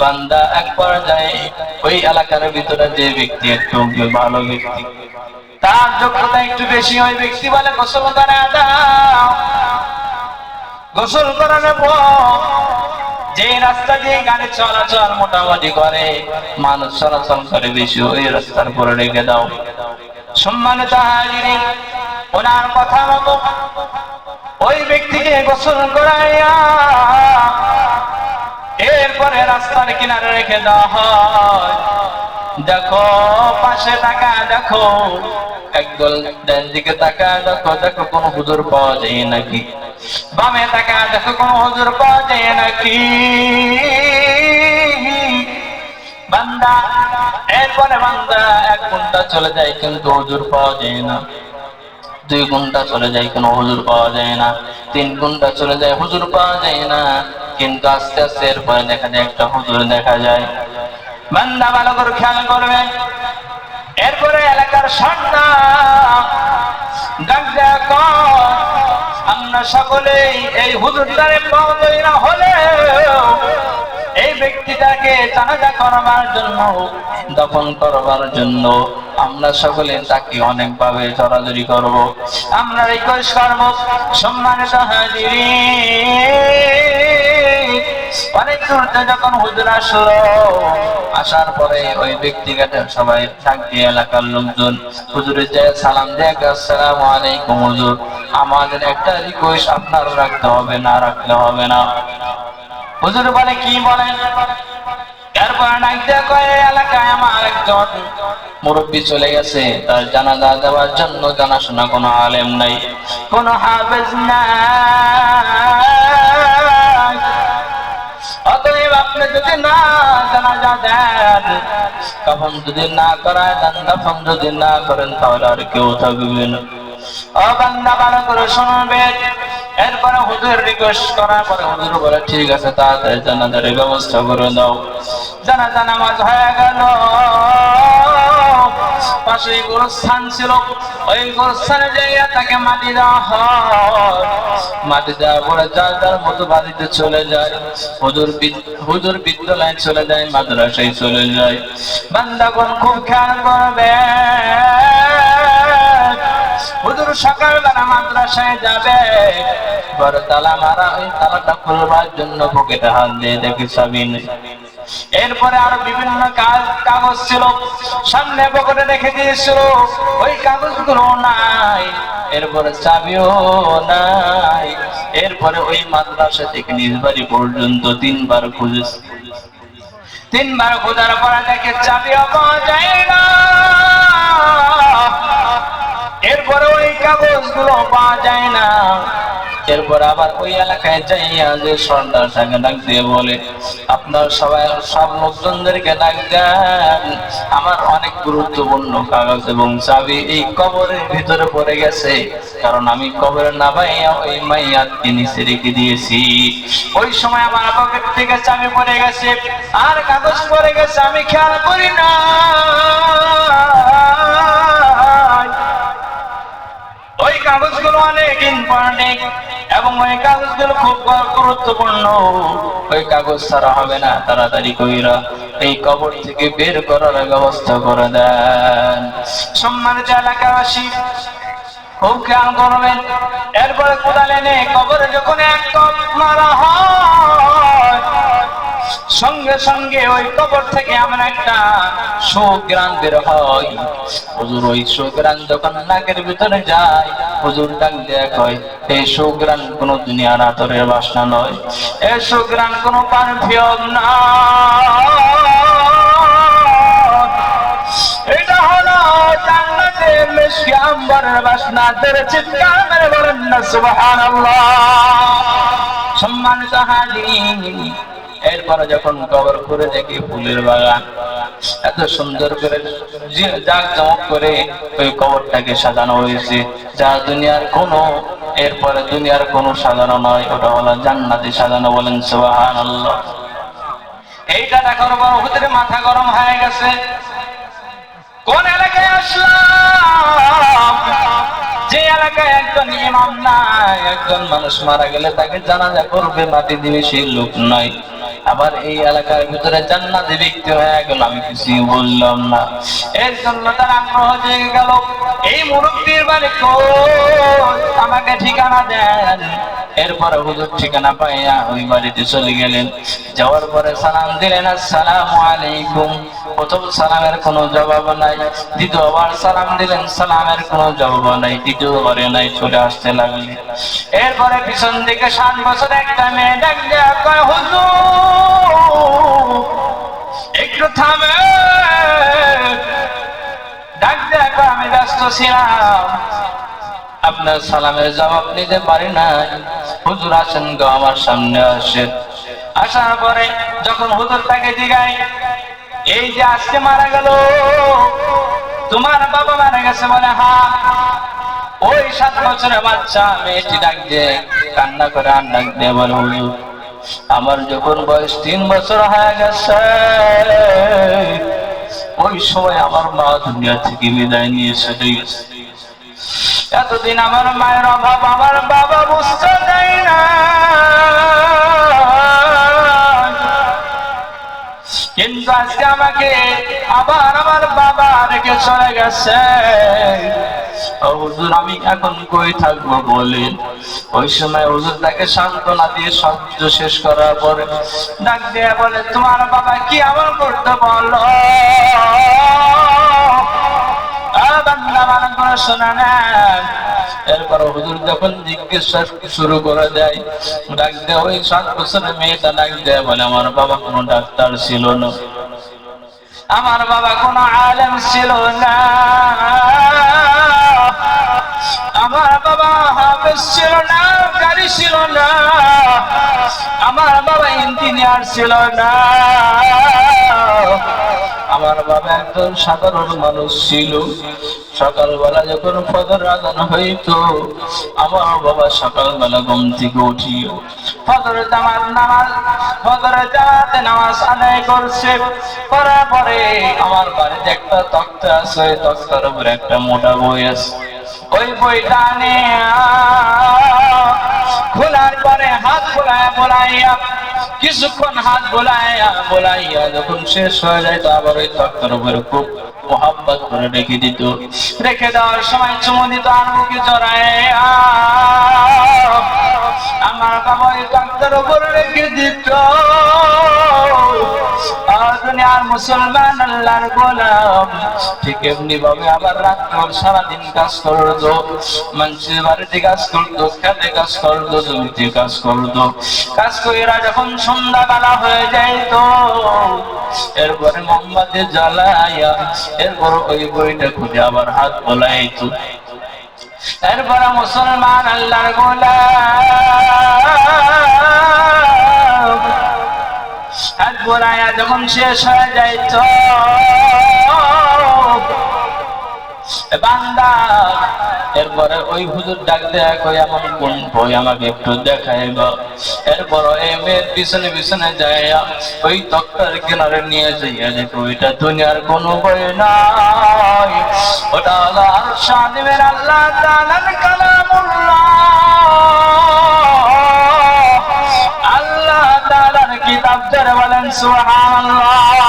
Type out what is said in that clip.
বান্দা এক পর্যায়ে ওই এলাকার ভিতরে যে ব্যক্তি একটু ভালো ব্যক্তি, তার যোগ্যতা একটু বেশি, ওই ব্যক্তি বলে গোসল করে দাও। গোসল করানোর পর যে রাস্তা দিয়ে গাড়ি চলাচল মোটামুটি করে, মানুষ চলাচল করে বেশি, ওই রাস্তার উপরে রেখে দাও। সম্মানিত হাজিরিন, ওনার কথা মতো ওই ব্যক্তিকে গোসল করাইয়া এরপরে রাস্তার কিনারে রেখে দেওয়া হয়। দেখো পাশে তাকা, দেখো একদল ডান দিকে তাকা, দেখো দেখো কোন হুজুর পাওয়া যায় নাকি, বামে তাকা, দেখো কোন হুজুর পাওয়া যায় নাকি। বান্দা এরপরে বান্দা 1 ঘন্টা চলে যায় কিন্তু হুজুর পাওয়া যায় না, 2 ঘন্টা চলে যায় কোনো হুজুর পাওয়া যায় না, 3 ঘন্টা চলে যায় হুজুর পাওয়া যায় না, কিন্তু আস্তে আস্তে এরপরে দেখা যায় একটা হুজুর দেখা যায়। বান্দা ভালো করে খেয়াল করবেন, এরপরে এলাকার সন্তান ডাক দেখো, আমরা সকলেই এই হুজুরটারে পাওয়া যায় না হলেও এই ব্যক্তিটাকে জানাজা করবার জন্য, দফন করবার জন্য আমরা সকলে তাকে অনেকভাবে জড়াজড়ি করব, আমরা রিকোয়েস্ট করব। সম্মানিত হাজিরিন, অনেক দূরতে যখন হুজুর আসলো, আসার পরে ওই ব্যক্তিকে সবাই ডাক দিয়ে এলাকার লোকজন হুজুরের যে সালাম দিয়ে, আসসালামু আলাইকুম হুজুর, আমাদের একটা রিকোয়েস্ট আপনার রাখতে হবে, না রাখলে হবে না। হুজুর বলে কি বলেন? এরপর ডাক দিয়ে কয়, এলাকায় আমার একজন মুরব্বী চলে গেছে, তার জানাজা দেওয়ার জন্য জানাশোনা কোনো আলেম নাই, কোনো হাফেজ নাই। অতএব আপনি যদি না জানাজা দেন, কাফন যদি না করায় দেন, দাফন যদি না করেন, তাহলে আর কেউ থাকবে না। ও বান্দা ভালো করে শুনবেন। এরপরে হুজুর রিকোয়েস্ট করার পরে হুজুর বলে ঠিক আছে, তাড়াতাড়ি জানাজার ব্যবস্থা করে দাও। জানাজা নামাজ হয়ে গেল, পাশে গোরস্থান ছিল, ওই গোরস্থানে যাইয়া তাকে মাটি দেওয়া হয়। মাটি দেওয়ার পরে যার যার মতো বাড়িতে চলে যায়, হুজুর বিদ্যালয়ে চলে যায়, মাদ্রাসায় চলে যায়। বান্দাগণ খুব খেয়াল করবে, হুজুর সকালবেলা মাদ্রাসায় যাবে, ঘরে তালা মারা, ওই তালাটা খুলবার জন্য পকেটে হাত দিয়ে দেখে চাবি নেই। এরপরে আরো বিভিন্ন কাগজ ছিল, সামনে পকেটে রেখে দিয়েছিল, ওই কাগজগুলো নাই, এরপরে চাবিও নাই। এরপরে ওই মাদ্রাসা থেকে নিজ বাড়ি পর্যন্ত 3 বার খুঁজেছে, 3 বার খোঁজার পরে দেখে চাবিও পাওয়া যায় না। এরপরে ওই কাগজগুলো পাওয়া যায় না। এরপর আবার ওই এলাকায় যাইয়া যে সর্দারটাকে ডাক দিয়ে বলে, আপনার সব লোকজনদেরকে ডাক দেন, আমার অনেক গুরুত্বপূর্ণ কাগজ এবং চাবি এই কবরের ভিতরে পড়ে গেছে, কারণ আমি কবরে না পাইয়া ওই মাইয়াতকে নিচে রেখে দিয়েছি। ওই সময় আমার পকেট থেকে চাবি পড়ে গেছে আর কাগজ পড়ে গেছে, আমি খেয়াল করি না। ওই কাগজগুলো অনেক ইম্পর্টেন্ট এবং ওই কাগজগুলো খুব গুরুত্বপূর্ণ, ওই কাগজ ছাড়া হবে না, তাড়াতাড়ি কইরা এই কবর থেকে বের করার ব্যবস্থা করে দেন। সম্মানিত এলাকাবাসী খুব খেয়াল করবেন। এরপরে কোদাল এনে কবরে যখন এক কপ মারা হয়, সঙ্গে সঙ্গে ওই কবর থেকে এমন একটা সুঘ্রাণ বের হয়। হুজুর ওই সুঘ্রাণ যখন নাকের ভিতরে যায়, হুজুর ডাক দিয়ে কয়, এই সুঘ্রাণ কোন দুনিয়ার আতরের বাসনা নয়, এই সুঘ্রাণ কোন পারফিউম না, এটা হলো জান্নাতের মিশকে আম্বরের বাসনা। তেরে চিৎকার মেরে বলেন না সুবহানাল্লাহ। সম্মানিত হাজিরিন, এরপরে যখন কবর করে দেখি ফুলের বাগান, এত সুন্দর করে জাঁকজমক করে ওই কবরটাকে সাজানো হয়েছে, যা দুনিয়ার কোনো সাজানো নয়, ওটা হলো জান্নাতে সাজানো। বলেন সুবহানাল্লাহ। এইটা দেখার পর হুজুরের মাথা গরম হয়ে গেছে। কোন এলাকায় আসলাম, যে এলাকায় একজন ইমাম নাই, একজন মানুষ মারা গেলে তাকে জানাজা করবে, মাটি দিবে, সেই লোক নাই। আবার এই এলাকার ভিতরে জান্নাতি ব্যক্তি হয়ে গেল, আমি কিছুই বললাম না। এর জন্য তার আগ্রহ জেগে গেল, এই মুরব্বির বাড়ি কই, আমাকে ঠিকানা দেন। এরপরে হুজুর ঠিকানা পাইয়া ওই বাড়িতে চলে গেলেন। যাওয়ার পরে সালাম দিলেন, আসসালামু আলাইকুম। প্রথম সালামের কোনো জবাব নাই, দ্বিতীয়বার সালাম দিলেন, সালামের কোনো জবাব নাই, তৃতীয়বারে নাই, চলে আসতে লাগলেন। এরপরে পিছন দিকে 7 বছর একটা মেয়ে ডাক দেয়া কয়, হুজুর একটু থামে। ডাক দেয়া কয়, আমি ব্যস্ত ছিলাম, আপনার সালামের জবাব নিতে পারি না। হুজুর আসেন গো, আমার সামনে আসেন। আসার পরে যখন হুজুর তাকে জিগায়, এই যে আজকে মারা গেল, তোমার বাবা মারা গেছে? বলে হ্যাঁ। ওই 7 বছরের বাচ্চা মেয়েটি ডাক দিয়ে কান্না করে আর ডাক দিয়ে বলে, হুজুর আমার যখন বয়স 3 বছর হয়ে গেছে, ওই সময় আমার মা দুনিয়া থেকে বিদায় নিয়ে চলে গেছে। এতদিন আমার মায়ের অভাব আমার বাবা বুঝতে দেয় না, কিন্তু আজকে আমাকে আবার আমার বাবা রেখে চলে গেছে। হুজুর আমি এখন কই থাকবো বলেন? ওই সময় হুজুর তাকে সান্ত্বনা দিয়ে শব্দ শেষ করার পরে ডাক দিয়ে বলে, তোমার বাবা কি আমল করতে বলো? শোনা নেন। এরপর হুজুর যখন জিজ্ঞাসা শুরু করে দেয়, ডাক দিয়ে ওই 7 বছরের মেয়েটা ডাক দেয় বলে, আমার বাবা কোনো ডাক্তার ছিল না, আমার বাবা কোনো আলেম ছিল না, আমার বাবা হাফেজ ছিল না, কারি ছিল না, আমার বাবা ইঞ্জিনিয়ার ছিল না, আমার বাবা একজন সাধারণ মানুষ ছিল। সকালবেলা যখন ফজর আযান হইতো, আমার বাবা সকালবেলা ঘুম থেকে উঠিও ফজরের জামাতে নামাজ আদায় করছে। করার পরে আমার বাড়িতে একটা তক্তা আছে, তক্তার উপরে একটা মোটা বই আছে। ওই বইটা নিয়ে খোলার পরে হাত বোলাইয়া কিছুক্ষণ হাত বোলাইয়া যখন শেষ হয়ে যায়, তো আবার ওই তক্তার উপরে খুব মোহাব্বত করে রেখে দিত। রেখে দেওয়ার সময় চুমু দিত, আনবুকে জড়ায় আমার বাবা ওই তক্তার উপরে রেখে দিত। দুনিয়ার মুসলমান আল্লাহর গোলাম ঠিক এমনি ভাবে আবার রাত্র সারাদিন কাজ করতো, মানুষের বাড়িতে কাজ করতো, খেতে কাজ করতো, জমিতে কাজ করতো। কাজ কইরা যখন সন্ধ্যাবেলা হয়ে যাইত, এরপরে মোমবাতি জ্বালাইয়া এরপর ওই বইটা খুঁজে আবার হাত বোলাইতো। এরপরে মুসলমান আল্লাহর গোলাম হাত বোলাইয়া যখন শেষ হয়ে যাইত, বান্দা এরপরে ওই হুজুর ডাক দেয়া কই, এমন কোন বই আমাকে একটু দেখাইব। এরপর এই মেয়ের পিছনে পিছনে যাইয়া ওই তক্তার কিনারে নিয়ে যাইয়া দেখো, ওইটা দুনিয়ার কোন বই নাই, ওটা হলো আরশ আজিমের আল্লাহ তাআলার কালামুল্লাহ, আল্লাহ তাআলার কিতাব। যারা বলেন সুবহানাল্লাহ।